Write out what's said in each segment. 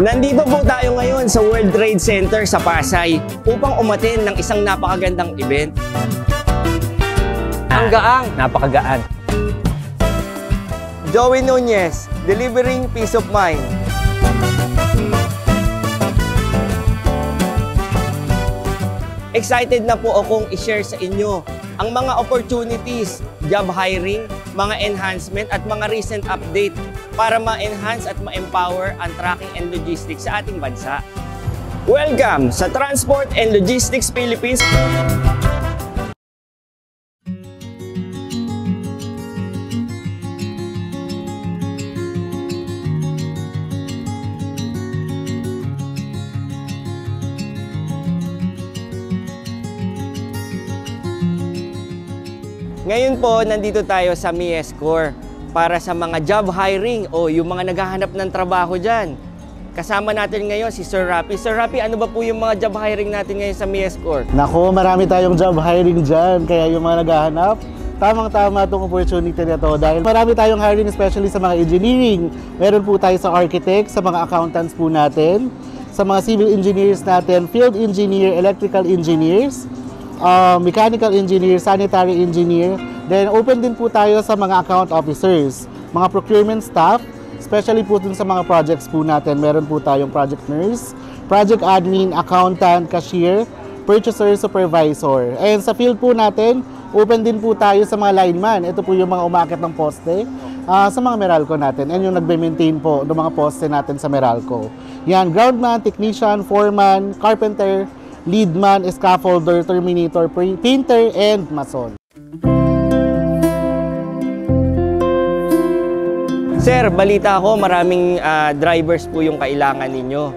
Nandito po tayo ngayon sa World Trade Center sa Pasay upang umattend ng isang napakagandang event. Ang gaang, napakagaan. Joey Nunez, delivering peace of mind. Excited na po akong i-share sa inyo ang mga opportunities, job hiring, mga enhancement at mga recent update para ma-enhance at ma-empower ang tracking and logistics sa ating bansa. Welcome sa Transport and Logistics Philippines. Ngayon po, nandito tayo sa MIESCOR para sa mga job hiring o yung mga naghahanap ng trabaho dyan. Kasama natin ngayon si Sir Rapi. Sir Rapi, ano ba po yung mga job hiring natin ngayon sa MIESCOR? Naku, marami tayong job hiring dyan. Kaya yung mga naghahanap, tamang-tama itong opportunity na to. Dahil marami tayong hiring especially sa mga engineering. Meron po tayo sa architect, sa mga accountants po natin, sa mga civil engineers natin, field engineer, electrical engineers, mechanical engineer, sanitary engineer. Then open din po tayo sa mga account officers, mga procurement staff, especially po dun sa mga projects po natin. Meron po tayong project nurse, project admin, accountant, cashier, purchaser, supervisor. And sa field po natin, open din po tayo sa mga lineman. Ito po yung mga umaakit ng poste sa mga Meralco natin. And yung nagbe-maintain po ng mga poste natin sa Meralco. Yan, groundman, technician, foreman, carpenter, leadman, scaffolder, terminator, painter, and mason. Sir, balita ko maraming drivers po yung kailangan ninyo.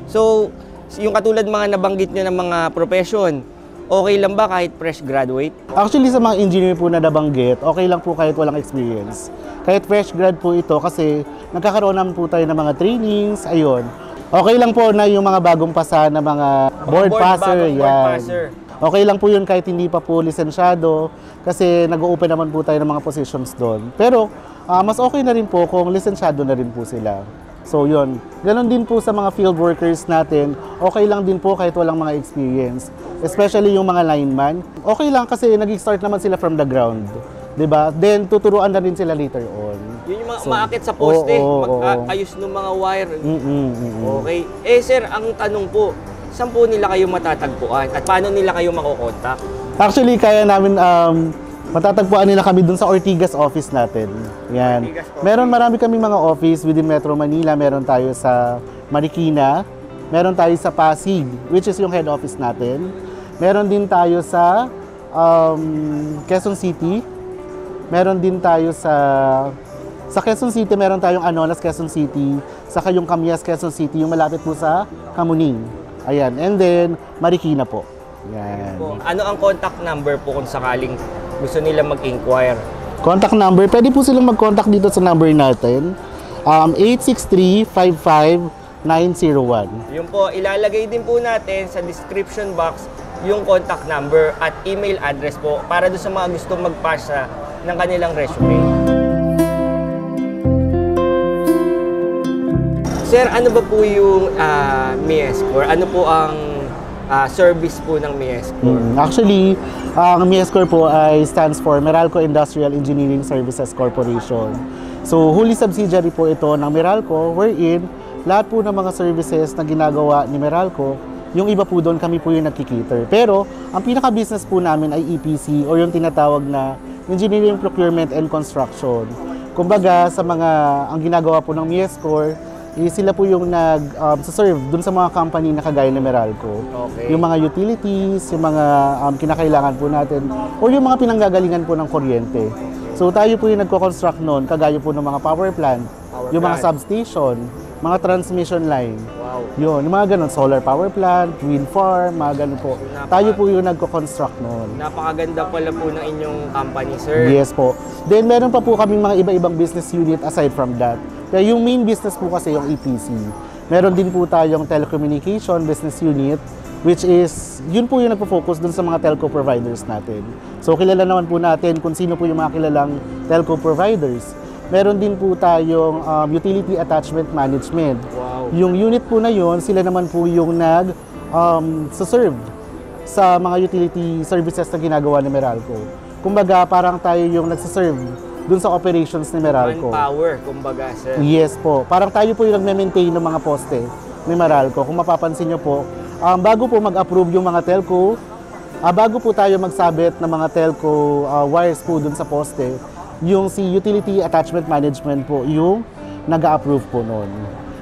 So, yung katulad mga nabanggit nyo ng mga profession, okay lang ba kahit fresh graduate? Actually, sa mga engineer po na nabanggit, okay lang po kahit walang experience. Kahit fresh grad po ito kasi nagkakaroon naman po tayo ng mga trainings, ayun. Okay lang po na yung mga bagong pasa na mga board passer, yan. Okay lang po yun kahit hindi pa po lisensyado kasi nag-open naman po tayo ng mga positions doon. Pero mas okay na rin po kung lisensyado na rin po sila. So yun, ganon din po sa mga field workers natin, okay lang din po kahit walang mga experience. Especially yung mga lineman. Okay lang kasi nag-start naman sila from the ground. Diba? Then tuturuan na rin sila later on. Yun yung mga umaakit sa poste, mag-ayos ng mga wire. Okay. Eh sir, ang tanong po, saan po nila kayo matatagpuan at paano nila kayo makokontak? Actually, kaya namin matatagpuan nila kami dun sa Ortigas office natin. Yan. Marami kaming mga office within Metro Manila. Meron tayo sa Marikina, meron tayo sa Pasig, which is yung head office natin. Meron din tayo sa Quezon City. Meron din tayo sa Quezon City, meron tayong Anolas, Quezon City, saka yung Camias, Quezon City, yung malapit po sa Kamuning. Ayan, and then Marikina po. Yan. Ano ang contact number po kung sakaling gusto nila mag-inquire? Contact number, pwede po silang mag-contact dito sa number natin, 863-55901. Yun po, ilalagay din po natin sa description box yung contact number at email address po para doon sa mga gustong magpasa ng kanilang resume. Sir, ano ba po yung MIESCOR? Ano po ang service po ng MIESCOR? Actually, ang MIESCOR po ay stands for Meralco Industrial Engineering Services Corporation. So, wholly subsidiary po ito ng Meralco, wherein lahat po ng mga services na ginagawa ni Meralco, yung iba po doon kami po yung nagkikater. Pero, ang pinaka-business po namin ay EPC o yung tinatawag na Engineering, Procurement, and Construction. Kumbaga, ang ginagawa po ng MIESCOR, sila po yung nag-serve dun sa mga company na kagaya ng Meralco. Okay. Yung mga utilities, yung mga kinakailangan po natin, o yung mga pinanggagalingan po ng kuryente. So tayo po yung nagko-construct noon, kagaya po ng mga power plant, yung mga substation, mga transmission line. Wow. Yun, yung mga ganun, solar power plant, wind farm, mga ganun po. Tayo po yung nagko-construct noon. Napakaganda pala po ng inyong company, sir. Yes po. Then meron pa po kaming mga iba-ibang business unit aside from that. Kaya yung main business po kasi yung EPC. Meron din po tayong telecommunication business unit, which is, yun po yung nagpo-focus dun sa mga telco providers natin. So kilala naman po natin kung sino po yung mga kilalang telco providers. meron din po tayong utility attachment management. Wow. Yung unit po na yun, sila naman po yung serve sa mga utility services na ginagawa ni Meralco. Kumbaga, parang tayo yung nagsaserve dun sa operations ni Meralco. Manpower, kumbaga, sir. Yes po. Parang tayo po yung nagme-maintain ng mga poste ni Meralco. Kung mapapansin nyo po, bago po mag-approve yung mga telco, bago po tayo magsabit ng mga telco wires po dun sa poste, yung si Utility Attachment Management po yung nag-approve po noon.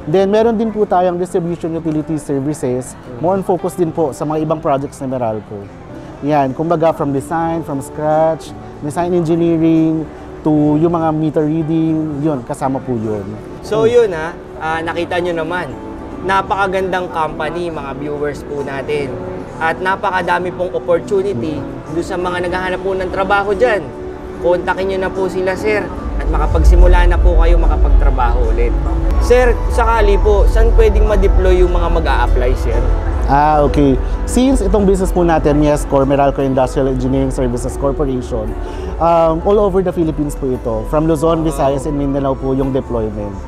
Then, meron din po tayong distribution utility services, more on focus din po sa mga ibang projects ni Meralco. Yan, kumbaga from design, from scratch, design engineering, to yung mga meter reading, yun, kasama po yun. So yun nakita nyo naman, napakagandang company, mga viewers po natin. At napakadami pong opportunity doon sa mga naghahanap po ng trabaho dyan. Kontakin nyo na po sila, sir, at makapagsimula na po kayo makapagtrabaho ulit. Sir, sakali po, saan pwedeng ma-deploy yung mga mag-a-apply, sir? Okay. Since itong business po natin, Yescor, Meralco Industrial Engineering Services Corporation, all over the Philippines po ito. From Luzon, Visayas, and Mindanao po yung deployment.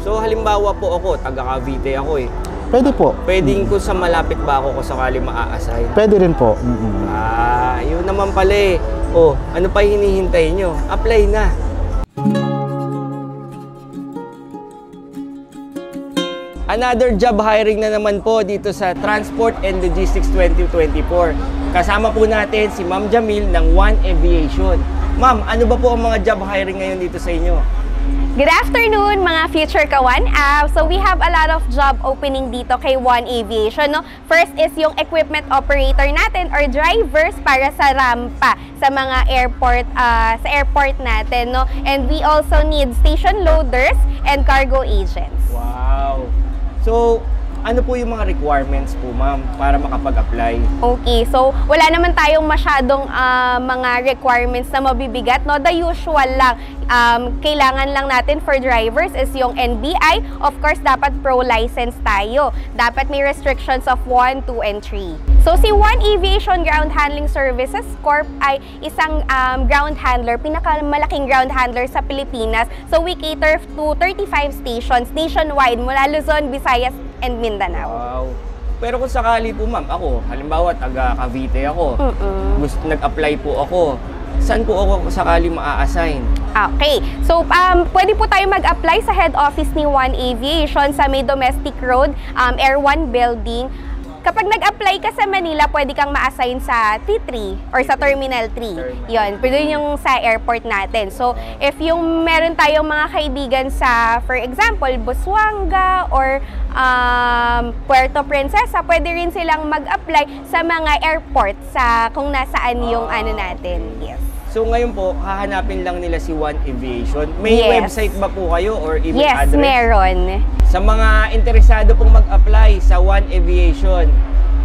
So halimbawa po ako, taga Cavite ako eh. Pwede po. Pwedeng ko sa malapit ba ako kung sakali maa-assign? Pwede rin po. Yun naman pala eh. Oh, ano pa hinihintay nyo? Apply na. Another job hiring na naman po dito sa Transport and Logistics 2024. Kasama po natin si Ma'am Jamil ng One Aviation. Ma'am, ano ba po ang mga job hiring ngayon dito sa inyo? Good afternoon mga future ka-One App. So we have a lot of job opening dito kay One Aviation. No? First is yung equipment operator natin or drivers para sa rampa sa mga airport natin. No? And we also need station loaders and cargo agents. Wow! So, ano po yung mga requirements po, ma'am, para makapag-apply? Okay, so wala naman tayong masyadong mga requirements na mabibigat, no? The usual lang. Kailangan lang natin for drivers is yung NBI. Of course, dapat pro license tayo. Dapat may restrictions of 1, 2, and 3. So, si One Aviation Ground Handling Services Corp ay isang ground handler, pinakamalaking ground handler sa Pilipinas. So, we cater to 35 stations nationwide mula Luzon, Visayas, and Mindanao. Wow! Pero kung sakali po, ma'am, ako, halimbawa, taga Cavite ako, nag-apply po ako, saan po ako sakali maa-assign? Okay. So, pwede po tayo mag-apply sa head office ni One Aviation sa May Domestic Road, Air 1 Building. Kapag nag-apply ka sa Manila, pwede kang ma-assign sa T3 or sa Terminal 3. Yun, pwede yung sa airport natin. So, if yung meron tayong mga kaibigan sa, for example, Busuanga or Puerto Princesa, pwede rin silang mag-apply sa mga airport sa kung nasaan yung ano natin. Yes. So ngayon po, hahanapin lang nila si One Aviation. May Yes. website ba po kayo or email Yes, address? meron. Sa mga interesado pong mag-apply sa One Aviation,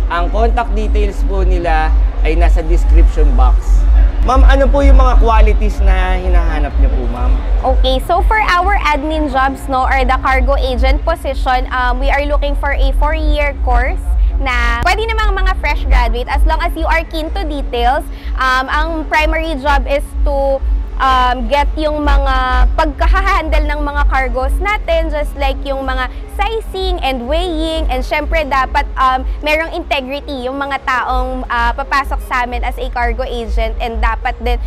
ang contact details po nila ay nasa description box. Ma'am, ano po yung mga qualities na hinahanap niyo po, ma'am? Okay, so for our admin jobs, no, or the cargo agent position, we are looking for a 4-year course na pwede namang mga fresh graduate as long as you are keen to details. Ang primary job is to get yung mga pagkakahandle ng mga cargos natin, just like yung mga sizing and weighing, and syempre dapat merong integrity yung mga taong papasok sa amin as a cargo agent, and dapat din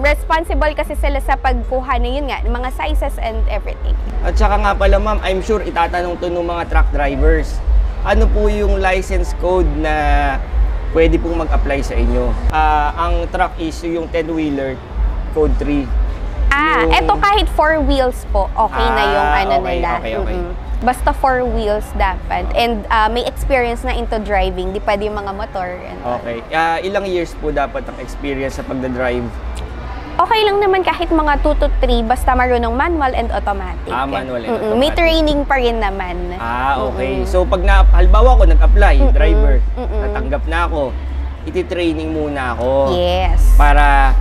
responsible kasi sila sa pagkuha na yun nga, mga sizes and everything. At saka nga pala, ma'am, I'm sure itatanong to ng mga truck drivers. Ano po yung license code na pwede pong mag-apply sa inyo? Ang truck is yung 10-wheeler, code 3. Eto kahit 4 wheels po, okay na yung ano okay, nila. okay. Basta 4 wheels dapat. And may experience na into driving, di pwede yung mga motor. And Okay. Ilang years po dapat ang experience sa pagdadrive? okay lang naman kahit mga 2 to 3, basta marunong manual and automatic. Manual and automatic. May training pa rin naman. Okay. So pag halimbawa ako nag-apply, driver, natanggap na ako, iti-training muna ako. Yes. Para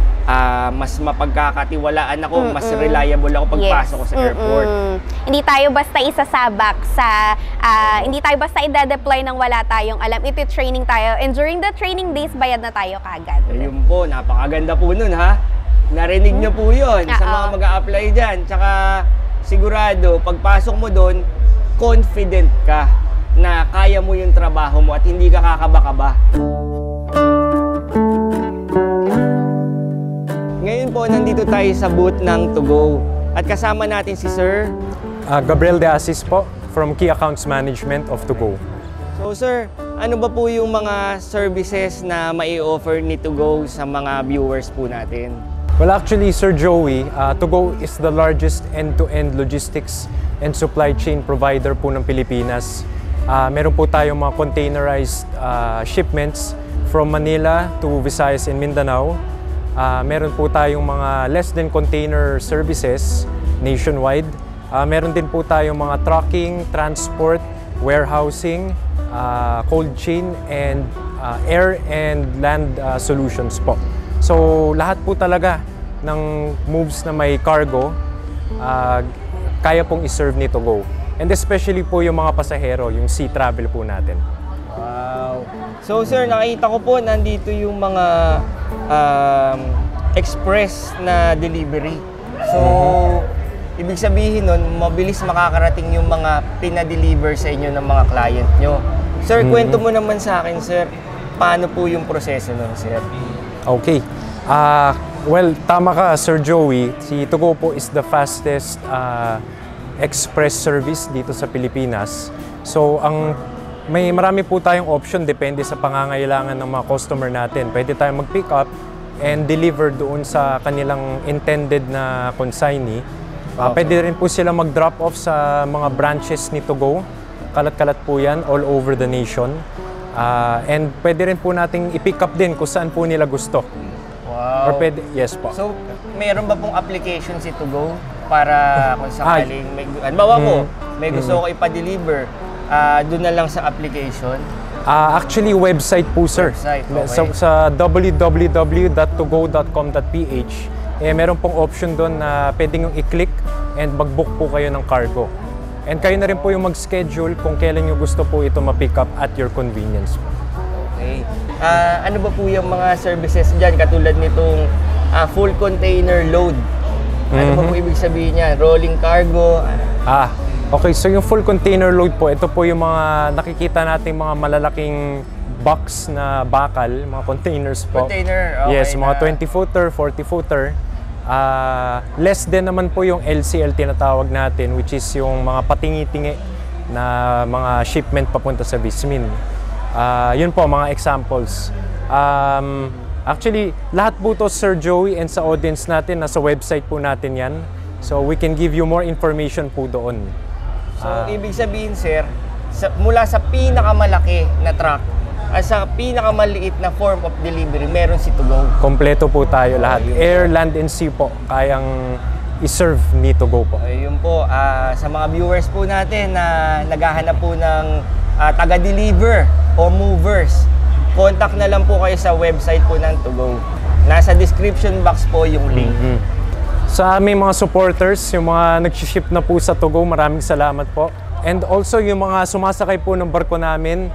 mas mapagkakatiwalaan ako, mas reliable ako pagpasok ko sa airport. Hindi tayo basta isasabak sa, hindi tayo basta i-deploy nang wala tayong alam. Iti-training tayo, and during the training days, bayad na tayo kagad. Ayun po, napakaganda po nun ha. Narinig nyo po yun sa Oo. mga mag-a-apply dyan. Tsaka sigurado, pagpasok mo doon, confident ka na kaya mo yung trabaho mo at hindi ka kakaba-kaba. Ngayon po, nandito tayo sa booth ng To Go. At kasama natin si Sir. Gabriel De Asis po, from Key Accounts Management of To Go. So sir, ano ba po yung mga services na mai-offer ni To Go sa mga viewers po natin? Well, actually, Sir Joey, To Go is the largest end-to-end logistics and supply chain provider po ng Pilipinas. Meron po tayong mga containerized shipments from Manila to Visayas and Mindanao. Meron po tayong mga less than container services nationwide. Meron din po tayong mga trucking, transport, warehousing, cold chain, and air and land solutions po. So lahat po talaga ng moves na may cargo, kaya pong iserve ni To Go. And especially po yung mga pasahero, yung sea travel po natin. Wow! So sir, nakita ko po nandito yung mga express na delivery. So, ibig sabihin nun, mabilis makakarating yung mga pinadeliver sa inyo ng mga client nyo. Sir, kwento mo naman sa akin, sir, paano po yung proseso nun, sir? Okay. Well, tama ka, Sir Joey. Si To Go po is the fastest express service dito sa Pilipinas. So, may marami po tayong option depende sa pangangailangan ng mga customer natin. Pwede tayong mag-pick up and deliver doon sa kanilang intended na consignee. Pwede rin po sila mag-drop off sa mga branches ni To Go. Kalat-kalat po yan all over the nation. And pwede rin po nating i-pick up din kung saan po nila gusto. Wow! Or pwede, yes po. So, meron ba pong application si To Go para kung sakaling may, halimbawa ko, may gusto ko ipa-deliver, doon na lang sa application? Actually, website po, sir. Website, okay. Sa www.togo.com.ph, meron pong option doon na pwede nyo i-click and mag-book po kayo ng cargo. And kayo na rin po yung mag-schedule kung kailan nyo gusto po ito ma-pick up at your convenience. Okay. Ano ba po yung mga services dyan katulad nitong full container load? Ano ba po ibig sabihin niya? Rolling cargo? Okay. So yung full container load po, ito po yung mga nakikita nating mga malalaking box na bakal, mga containers po. Container, okay. Yes, mga 20-footer, 40-footer. Less din naman po yung LCL tinatawag natin, which is yung mga patingi-tingi na mga shipment papunta sa Vismin. Yun po, mga examples. Actually, lahat po to, Sir Joey, and sa audience natin, nasa website po natin yan. So, we can give you more information po doon. So, ibig sabihin, sir, mula sa pinakamalaki na truck at sa pinakamaliit na form of delivery, meron si To Go. Kompleto po tayo lahat. Air, land, and sea po, kayang i-serve ni To Go po. Ayun po, sa mga viewers po natin na naghahanap po ng taga-deliver o movers, contact na lang po kayo sa website po ng To Go. Nasa description box po yung link. Sa aming mga supporters, yung mga nag-ship na po sa To Go, maraming salamat po. And also yung mga sumasakay po ng barko namin,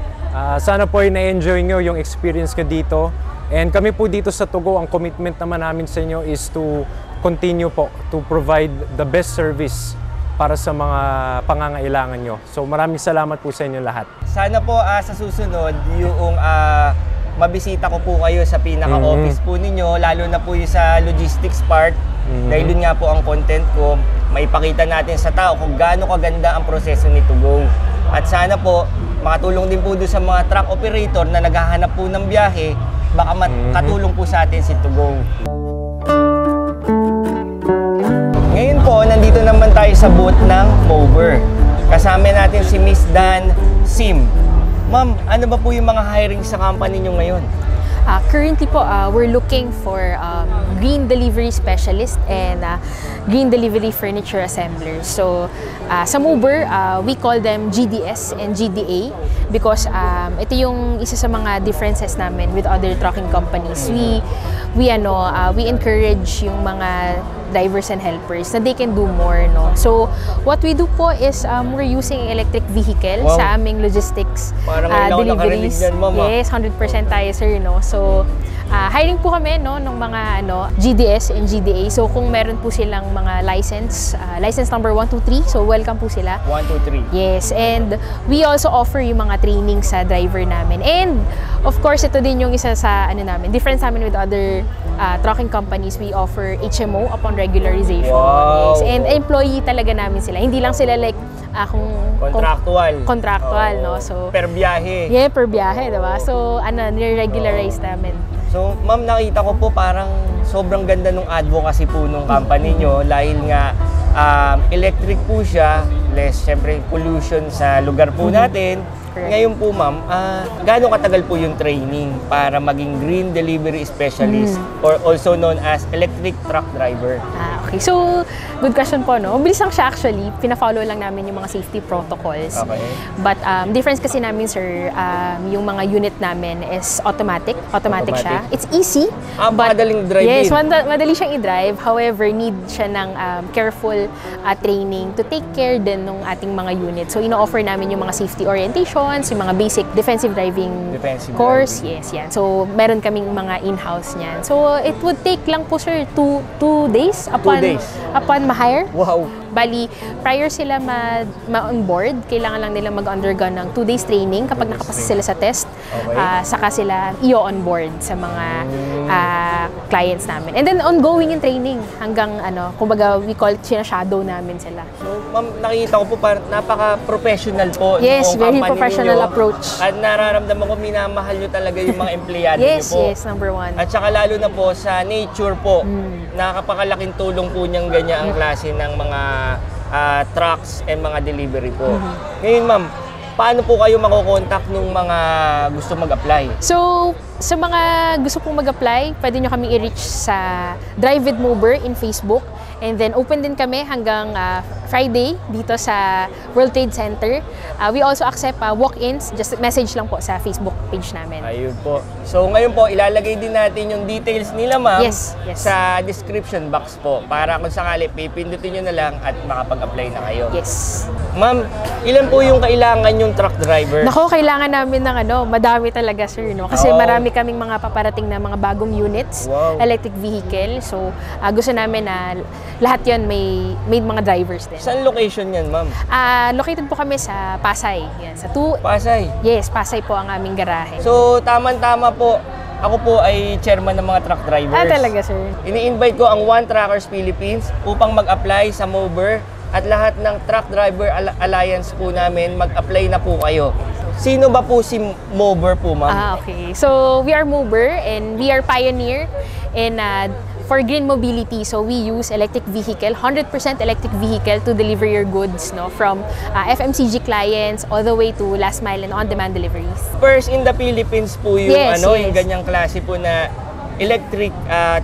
sana po ay na-enjoy nyo yung experience nyo dito. And kami po dito sa To Go, ang commitment naman namin sa inyo is to continue po to provide the best service para sa mga pangangailangan nyo. So maraming salamat po sa inyo lahat. Sana po sa susunod, yung mabisita ko po kayo sa pinaka-office po ninyo, lalo na po yung sa logistics part. Dahil yun nga po ang content ko, maipakita natin sa tao kung gaano kaganda ang proseso ni To Go. At sana po, makatulong din po doon sa mga truck operator na naghahanap po ng biyahe, baka makatulong po sa atin si To Go. Ngayon po, nandito naman tayo sa booth ng Mover. Kasama natin si Miss Dan Sim. Ma'am, ano ba po yung mga hiring sa company nyo ngayon? Currently po, we're looking for green delivery specialist and green delivery furniture assemblers. So, sa Mover, we call them GDS and GDA because ito yung isa sa mga differences namin with other trucking companies. We encourage yung mga drivers and helpers na they can do more, no. So, what we do po is we're using electric vehicle sa aming logistics Parang ngayon ako nakarinig deliveries. dyan, ma'am. Yes, 100% tayo, sir, no. So, hiring po kami no ng mga GDS and GDA. So kung meron po silang mga license number 1, 2, 3, so welcome po sila. 1, 2, 3. Yes, and we also offer yung mga training sa driver namin. And of course, ito din yung isa sa namin, difference namin with other trucking companies. We offer HMO upon regularization. Wow. Yes, and employee talaga namin sila. Hindi lang sila like contractual, no? So per biyahe. yeah, per biyahe, diba? So nire-regularize namin. So, ma'am, nakita ko po parang sobrang ganda nung advocacy po nung company nyo dahil nga electric po siya, less syempre pollution sa lugar po natin. Correct. Ngayon po, ma'am, gaano katagal po yung training para maging green delivery specialist or also known as electric truck driver? Okay. So, good question po, no? Mabilis lang siya actually. Pina-follow lang namin yung mga safety protocols. Okay. But, difference kasi namin, sir, yung mga unit namin is automatic. Automatic siya. It's easy. Madaling drive Yes, in. madali siyang i-drive. However, need siya ng careful training to take care din ng ating mga unit. So, ino-offer namin yung mga safety orientations, yung mga basic defensive driving course. Yes, yan. So, meron kaming mga in-house niyan. So, it would take lang po, sir, 2 days upon ma-hire. Wow. Bali, prior sila ma-onboard, kailangan lang nila mag-undergo ng 2 days training kapag nakapasa sila sa test. Okay. Saka sila i-onboard sa mga clients namin. And then ongoing in training hanggang kumbaga we call it shadow namin sila. So, ma'am, nakikita ko po parang napaka-professional po. Yes, ng very company professional ninyo. approach. At nararamdaman ko minamahal nyo talaga yung mga empleyado nyo po. Yes, number 1. At saka lalo na po sa nature po, nakakapakalaking tulong po niyang ganyan ang klase ng mga trucks and mga delivery po. Ngayon, ma'am, paano po kayo makokontak ng mga gusto mag-apply? So, sa mga gusto pong mag-apply, pwede nyo kami i-reach sa Drive with Mober in Facebook. And then, open din kami hanggang Friday dito sa World Trade Center. We also accept walk-ins. Just message lang po sa Facebook page namin. Ayun po. So, ngayon po, ilalagay din natin yung details nila, ma'am, Yes. sa description box po. Para kung sakali, pipindutin nyo na lang at makapag-apply na kayo. Yes. Ma'am, ilan po yung kailangan yung truck driver? Nako, kailangan namin ng madami talaga, sir, no? Kasi marami kaming mga paparating na mga bagong units, Wow. electric vehicle. So, gusto namin na lahat yon may mga drivers din. Saan location yan, ma'am? Located po kami sa Pasay. Yan, sa Pasay. Yes, Pasay po ang aming garahe. So, tama-tama po. Ako po ay chairman ng mga truck drivers. Talaga, sir. Ini-invite ko ang One Truckers Philippines upang mag-apply sa Mober at lahat ng Truck Driver Alliance po namin, mag-apply na po kayo. Sino ba po si Mober po, ma'am? Okay. So, we are Mober and we are pioneer in for green mobility. So, we use electric vehicle, 100% electric vehicle to deliver your goods, no, from FMCG clients all the way to last mile and on-demand deliveries. First in the Philippines po yung Yes. yung ganyang klase po na electric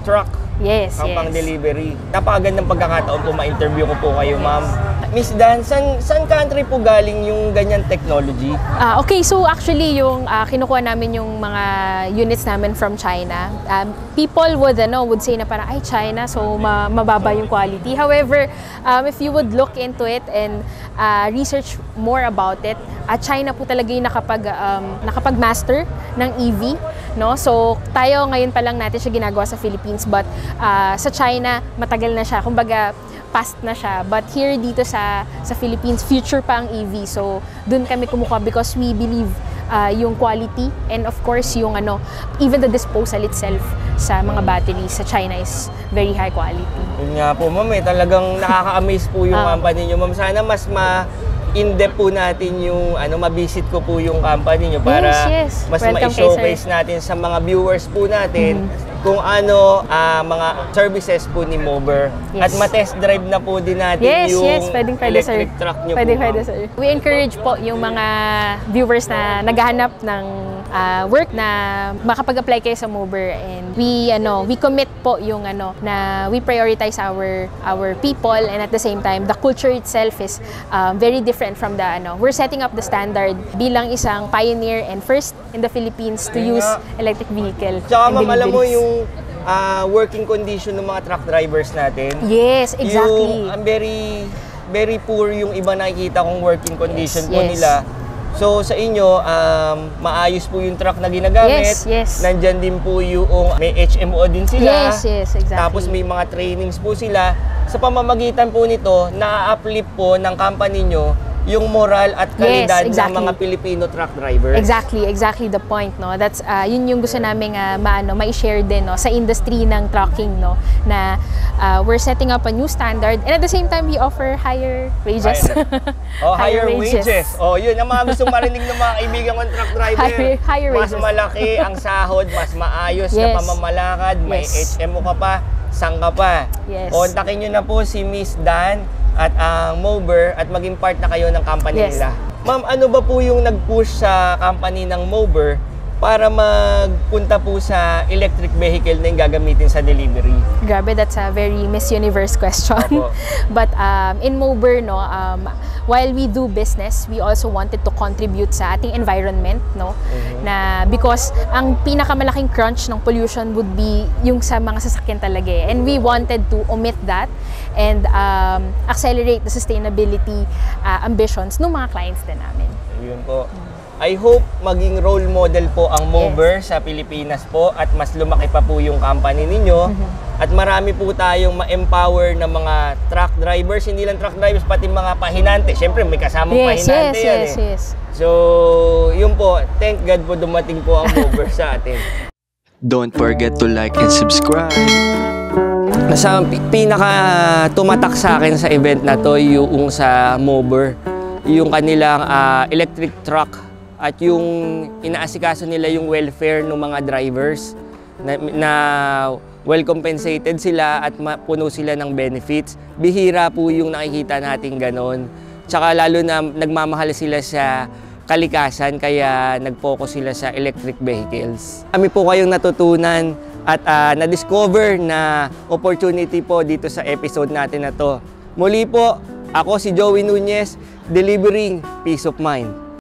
truck Yes, ang yes. pang-delivery. Napakagandang pagkakataon po ma-interview ko po kayo, ma'am. Miss Dan, saan country po galing yung ganyan technology? Okay, so actually yung kinukuha namin yung mga units namin from China. People would say na parang, ay, China, so mababa yung quality. However, if you would look into it and research more about it, China po talaga yung nakapag-master ng EV. No? So, tayo ngayon pa lang natin siya ginagawa sa Philippines, but sa China, matagal na siya. Kumbaga, past na siya. But here dito sa Philippines, future pa ang EV. So, dun kami kumukuha because we believe yung quality and of course yung even the disposal itself sa mga batteries sa China is very high quality. Yun nga po, ma'am, talagang nakaka-amaze po yung company nyo, ma'am. Sana mas in-depth po natin yung ma-visit ko po yung company nyo para Yes. mas Welcome ma-showcase natin sa mga viewers po natin kung mga services po ni Mober. Yes. At ma-test drive na po din natin yung Pwede, electric sir. truck nyo Pwede, po, ma'am. sir. We encourage po yung mga viewers na naghahanap ng work na makapag-apply kayo sa Mober, and we commit po yung na we prioritize our people, and at the same time the culture itself is very different from the we're setting up the standard bilang isang pioneer and first in the Philippines to use electric vehicle. Tsaka, and ma'am, alam mo deliveries. yung working condition ng mga truck drivers natin. Yes, exactly. Yung very, very poor yung iba nakikita kong working condition po Yes. nila. So sa inyo, maayos po yung truck na ginagamit. Yes. Nandyan din po yung may HMO din sila. Yes, exactly. Tapos may mga trainings po sila. Sa pamamagitan po nito, na-uplift po ng company nyo yung moral at kalidad ng mga Filipino truck drivers. Exactly the point, no. That's yun yung gusto naming mai-share din, no, sa industry ng trucking, no, na we're setting up a new standard, and at the same time we offer higher wages. Higher wages. Yun ang mga gustong marinig ng mga kaibigan kong truck driver. Higher mas wages. malaki ang sahod, mas maayos na pamamalakad, may HMO ka pa, sang ka pa. Kontakin nyo na po si Miss Dan at ang Mober at maging part na kayo ng company nila. Ma'am, ano ba po yung nag-push sa company ng Mober para magpunta po sa electric vehicle na yung gagamitin sa delivery? Grabe, that's a very Miss Universe question. But in Mober, no, while we do business, we also wanted to contribute sa ating environment, no, na because ang pinakamalaking crunch ng pollution would be yung sa mga sasakyan talaga, and we wanted to omit that and accelerate the sustainability ambitions ng mga clients din namin. Yun po. I hope maging role model po ang Mover sa Pilipinas po at mas lumaki pa po yung company ninyo. At marami po tayong ma-empower na mga truck drivers, hindi lang truck drivers, pati mga pahinante. Siyempre may kasamang pahinante yan. So, yun po. Thank God po dumating po ang Mover sa atin. Don't forget to like and subscribe. Nasa pinaka tumatak sa akin sa event na to yung sa Mover, yung kanilang electric truck at yung inaasikaso nila yung welfare ng mga drivers na well compensated sila at puno sila ng benefits. Bihira po yung nakikita natin ganon. Tsaka lalo na nagmamahal sila sa kalikasan kaya nag-focus sila sa electric vehicles. Kami po kayong natutunan at na-discover na opportunity po dito sa episode natin na to. Muli po, ako si Joey Nunez, delivering peace of mind.